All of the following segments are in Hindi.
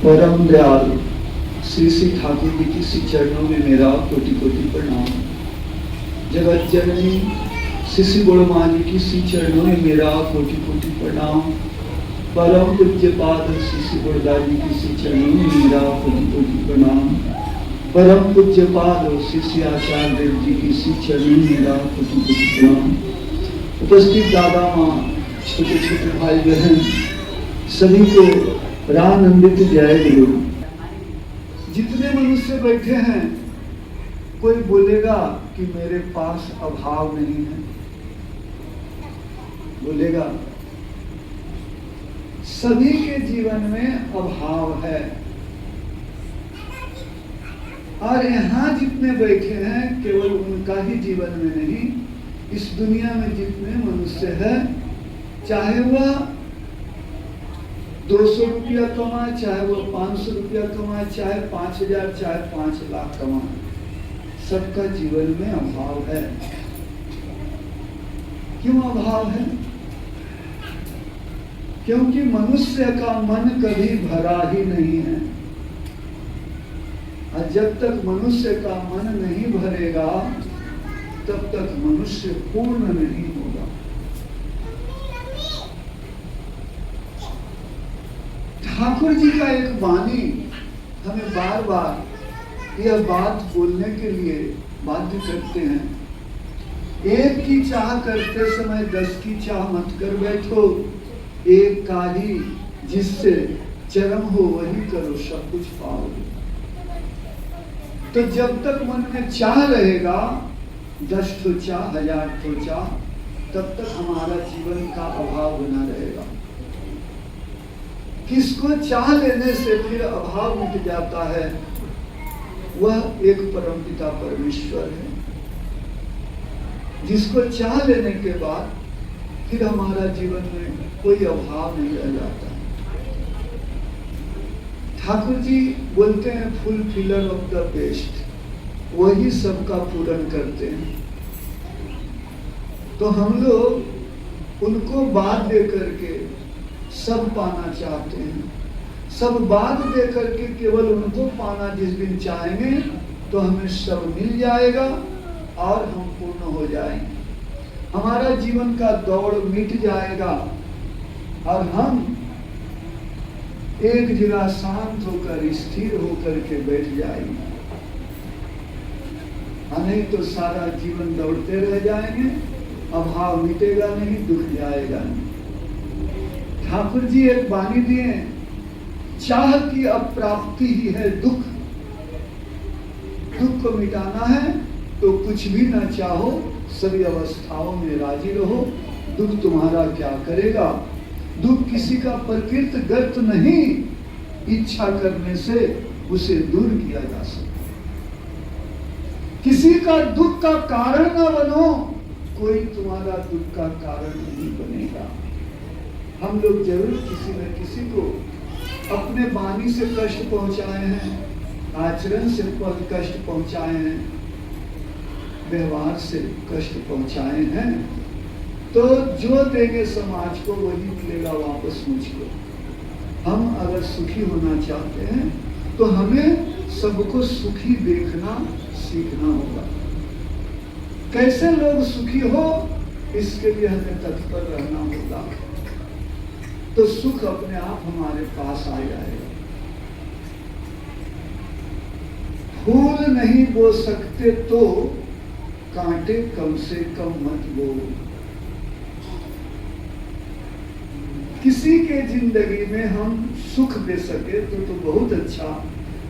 परम दयाल श्री श्री ठाकुर जी की श्री चरणों में मेरा कोटि कोटि प्रणाम। जगत जननी श्री श्री बड़ो माँ जी की श्री चरणों में मेरा कोटि कोटि प्रणाम। परम पूज्य पाद श्री श्री बड़दास जी की श्री चरणों में मेरा कोटि कोटि प्रणाम। परम पूज्य पाद श्री श्री आचार्य देव जी की श्री चरणों में मेरा कोटि कोटि प्रणाम। उपस्थित दादा माँ, छोटे छोटे भाई बहन, सभी को रानंदित जय गुरु। जितने मनुष्य बैठे हैं, कोई बोलेगा कि मेरे पास अभाव नहीं है, बोलेगा? सभी के जीवन में अभाव है। और यहाँ जितने बैठे हैं, केवल उनका ही जीवन में नहीं, इस दुनिया में जितने मनुष्य हैं, चाहे वह 200 रुपया कमाए, चाहे वो 500 रुपया कमाए, चाहे 5000, चाहे 5 लाख कमाए, सबका जीवन में अभाव है। क्यों अभाव है? क्योंकि मनुष्य का मन कभी भरा ही नहीं है। और जब तक मनुष्य का मन नहीं भरेगा, तब तक मनुष्य पूर्ण नहीं होगा। ठाकुर जी का एक वाणी हमें बार बार यह बात बोलने के लिए बाध्य करते हैं। एक की चाह करते समय 10 की चाह मत कर बैठो, एक का ही जिससे चरम हो वही करो, सब कुछ पाओगे। तो जब तक मन में चाह रहेगा, 10 ठो चाह, 1000 ठो चाह, तब तक हमारा जीवन का अभाव बना रहेगा। किसको चाह लेने से फिर अभाव मिट जाता है, वह एक परमपिता परमेश्वर है। जिसको चाह लेने के बाद फिर हमारा जीवन में कोई अभाव नहीं रह जाता। ठाकुर जी बोलते हैं फुलफिलर ऑफ द बेस्ट, वही सबका पूर्ण करते हैं। तो हम लोग उनको बात दे करके सब पाना चाहते हैं। सब बात दे करके केवल उनको पाना जिस दिन चाहेंगे, तो हमें सब मिल जाएगा और हम पूर्ण हो जाएंगे। हमारा जीवन का दौड़ मिट जाएगा और हम एक जगह शांत होकर, स्थिर होकर के बैठ जाएंगे। नहीं तो सारा जीवन दौड़ते रह जाएंगे, अभाव मिटेगा नहीं, दुख जाएगा नहीं। ठाकुर जी एक वाणी दिए, चाह की अप्राप्ति ही है दुख। दुख को मिटाना है तो कुछ भी ना चाहो, सभी अवस्थाओं में राजी रहो। दुख तुम्हारा क्या करेगा? दुख किसी का प्रकृत गत नहीं, इच्छा करने से उसे दूर किया जा सकता। किसी का दुख का कारण न बनो, कोई तुम्हारा दुख का कारण नहीं बनेगा। हम लोग जरूर किसी न किसी को अपने वाणी से कष्ट पहुंचाए हैं, आचरण से कष्ट पहुंचाए हैं, व्यवहार से कष्ट पहुंचाए हैं। तो जो देंगे समाज को वही मिलेगा वापस मुझको। हम अगर सुखी होना चाहते हैं तो हमें सबको सुखी देखना सीखना होगा। कैसे लोग सुखी हो, इसके लिए हमें तत्पर रहना होगा, तो सुख अपने आप हमारे पास आ जाएगा। फूल नहीं बो सकते तो कांटे कम से कम मत बो। किसी के जिंदगी में हम सुख दे सके तो बहुत अच्छा,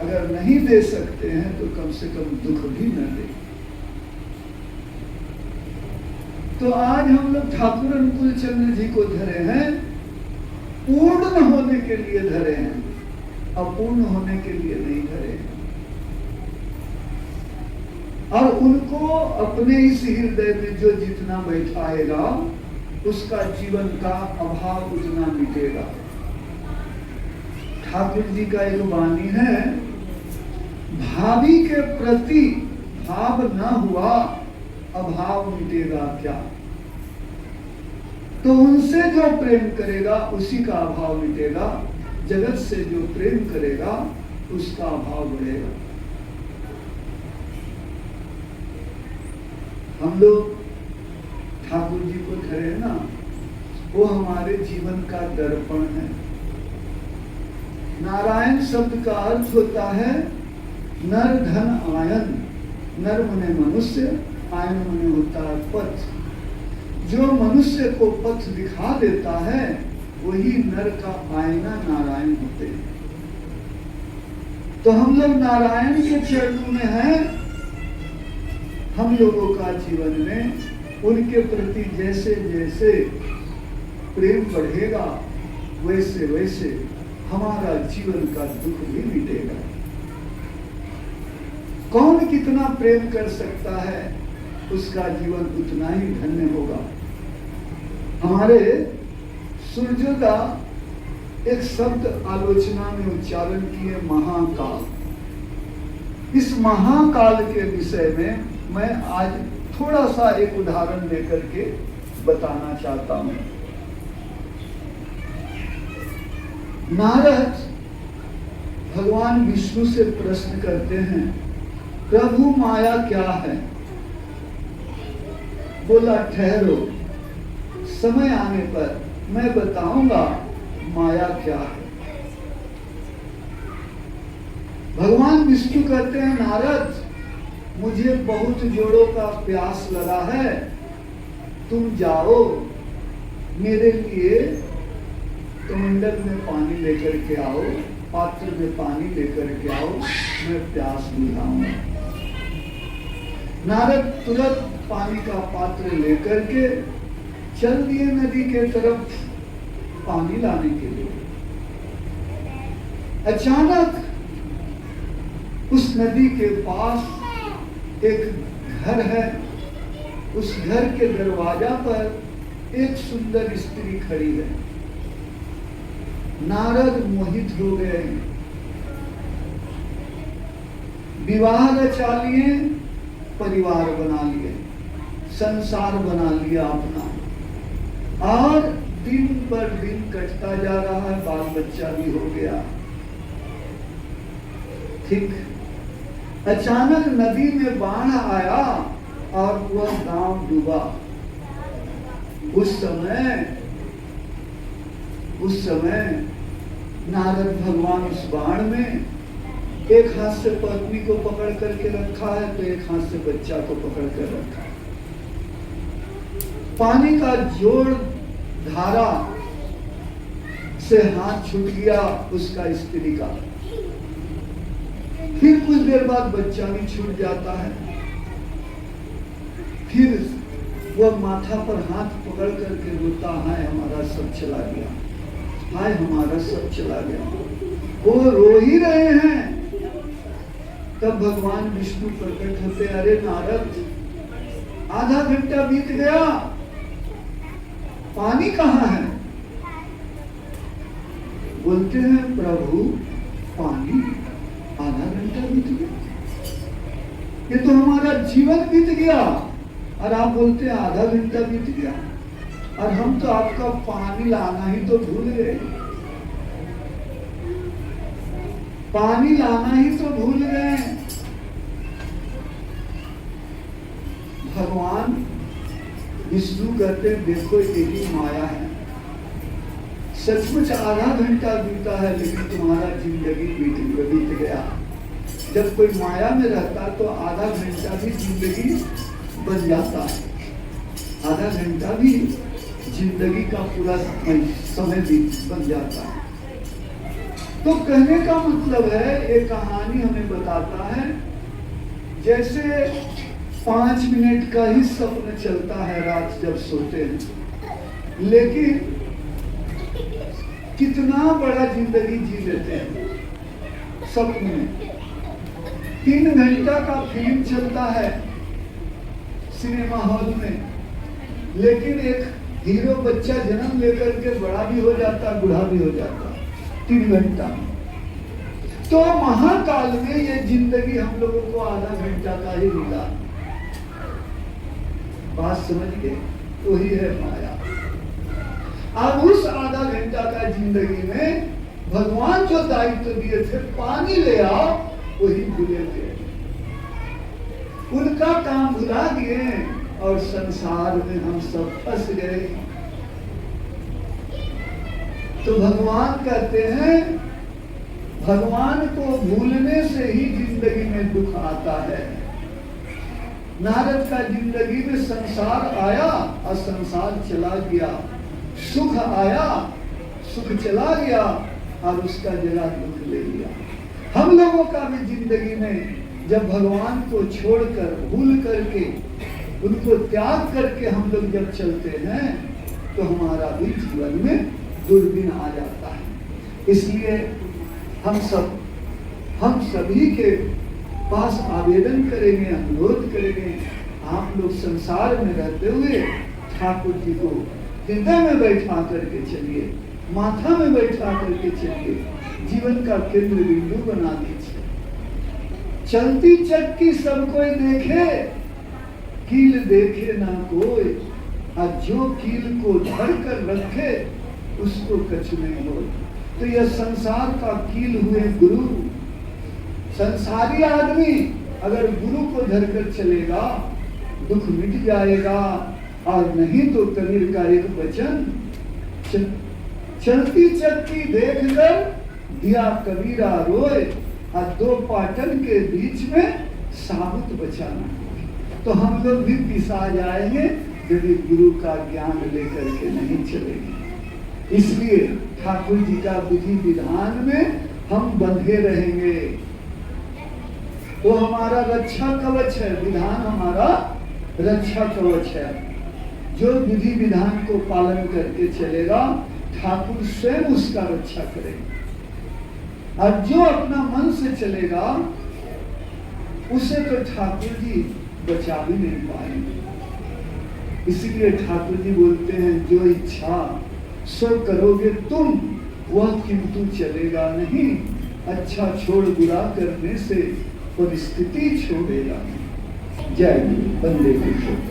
अगर नहीं दे सकते हैं तो कम से कम दुख भी न दे। तो आज हम लोग ठाकुर अनुकूल चंद्र जी को धरे हैं, पूर्ण होने के लिए धरे हैं, अपूर्ण होने के लिए नहीं धरे हैं। और उनको अपने इस हृदय में जो जितना बैठाएगा, उसका जीवन का अभाव उतना मिटेगा। ठाकुर जी का एक वाणी है, भावी के प्रति भाव न हुआ, अभाव मिटेगा क्या? तो उनसे जो प्रेम करेगा उसी का अभाव मिटेगा। जगत से जो प्रेम करेगा उसका भाव बढ़ेगा। हम लोग ठाकुर जी को धरे ना, वो हमारे जीवन का दर्पण है। नारायण शब्द का अर्थ होता है नर धन आयन। नर मने मनुष्य, आयन मने होता है पथ। जो मनुष्य को पथ दिखा देता है वही नर का आईना नारायण होते हैं। तो हम लोग नारायण के चरणों में हैं। हम लोगों का जीवन में उनके प्रति जैसे जैसे प्रेम बढ़ेगा वैसे वैसे हमारा जीवन का दुख भी मिटेगा। कौन कितना प्रेम कर सकता है उसका जीवन उतना ही धन्य होगा। हमारे सूर्योदा एक शब्द आलोचना में उच्चारण किए, महाकाल। इस महाकाल के विषय में मैं आज थोड़ा सा एक उदाहरण लेकर के बताना चाहता हूं। नारद भगवान विष्णु से प्रश्न करते हैं, प्रभु माया क्या है? बोला ठहरो, समय आने पर मैं बताऊंगा माया क्या है। भगवान विष्णु कहते हैं, नारद मुझे बहुत जोड़ों का प्यास लगा है, तुम जाओ मेरे लिए कमंडल में पानी लेकर के आओ, पात्र में पानी लेकर के आओ, मैं प्यास बुझाऊंगा। नारद तुरंत पानी का पात्र लेकर के चल दिए नदी के तरफ पानी लाने के लिए। अचानक उस नदी के पास एक घर है। उस घर के दरवाजा पर एक सुंदर स्त्री खड़ी है। नारद मोहित हो गए, विवाह रचा लिए, परिवार बना लिए, संसार बना लिया अपना, और दिन पर दिन कटता जा रहा है, बाल बच्चा भी हो गया। ठीक अचानक नदी में बाढ़ आया और वह गांव डूबा। उस समय नारद भगवान उस बाढ़ में एक हाथ से पत्नी को पकड़ करके रखा है तो एक हाथ से बच्चा को पकड़ कर रखा है। पानी का जोर धारा से हाथ छूट गया उसका स्त्री का। फिर कुछ देर बाद बच्चा भी छूट जाता है। फिर वह माथा पर हाथ पकड़ करके रोता, हाय हमारा सब चला गया, हाय हमारा सब चला गया। वो रो ही रहे हैं। तब भगवान विष्णु प्रकट होते, अरे नारद आधा घंटा बीत गया, पानी कहाँ है? बोलते हैं प्रभु पानी आधा घंटा बीत गया, ये तो हमारा जीवन बीत गया, और आप बोलते हैं आधा घंटा बीत गया, और हम तो आपका पानी लाना ही तो भूल गए, पानी लाना ही तो भूल गए। भगवान विष्णु कहते हैं, देखो यही माया है, सचमुच आधा घंटा बीता है लेकिन तुम्हारा जिंदगी बीत गया। जब कोई माया में रहता तो आधा घंटा भी जिंदगी बन जाता है, आधा घंटा भी जिंदगी का पूरा समय भी बन जाता है। तो कहने का मतलब है, एक कहानी हमें बताता है, जैसे 5 मिनट का ही सपन चलता है रात जब सोते हैं, लेकिन कितना बड़ा जिंदगी जी लेते हैं सपने में। 3 घंटा का फिल्म चलता है सिनेमा हॉल में, लेकिन एक हीरो बच्चा जन्म लेकर के बड़ा भी हो जाता, बूढ़ा भी हो जाता 3 घंटा में। तो महाकाल में ये जिंदगी हम लोगों को आधा घंटा का ही मिला। बात समझ गए? वही है माया। अब उस आधा घंटा का जिंदगी में भगवान जो दायित्व दिए थे पानी ले आओ, वही भूले हुए, उनका काम भुला दिए और संसार में हम सब फंस गए। तो भगवान कहते हैं भगवान को भूलने से ही जिंदगी में दुख आता है। नारद का जिंदगी में संसार आया और संसार चला गया, सुख आया सुख चला गया और उसका जगह दुख ले लिया। हम लोगों का भी जिंदगी में जब भगवान को छोड़कर भूल करके उनको त्याग करके हम लोग जब चलते हैं तो हमारा भी जीवन में दुर्दिन आ जाता है। इसलिए हम सभी के पास आवेदन करेंगे, अनुरोध करेंगे, आप लोग संसार में रहते हुए ठाकुर जी को हृदय में बैठा करके चलिए, माथा में बैठा करके चलिए, जीवन का केंद्र बिंदु बना दीजिए। चलती चक्की सब कोई देखे, कील देखे ना कोई, और जो कील को धर कर रखे उसको कछु नहीं हो। तो यह संसार का कील हुए गुरु। संसारी आदमी अगर गुरु को धरकर चलेगा दुख मिट जाएगा, और नहीं तो कबीर का एक वचन, चलती चक्की देखकर दिया कबीरा रोए, और दो पाटन के बीच में साबुत बचाना। तो हम लोग भी पिसा जाएंगे यदि गुरु का ज्ञान लेकर के नहीं चलेंगे। इसलिए ठाकुर जी का विधि विधान में हम बंधे रहेंगे। वो हमारा रक्षा कवच है, विधान हमारा रक्षा कवच है। जो विधि विधान को पालन करके चलेगा ठाकुर स्वयं उसका रक्षा करेगा, और जो अपना मन से चलेगा उसे तो ठाकुर जी बचा भी नहीं पाएंगे। इसीलिए ठाकुर जी बोलते हैं जो इच्छा सो करोगे तुम, वह किंतु चलेगा नहीं। अच्छा छोड़ बुरा करने से परिस्थिति छोड़ेगा। जय गुरु, वंदे पुरुषोत्तम।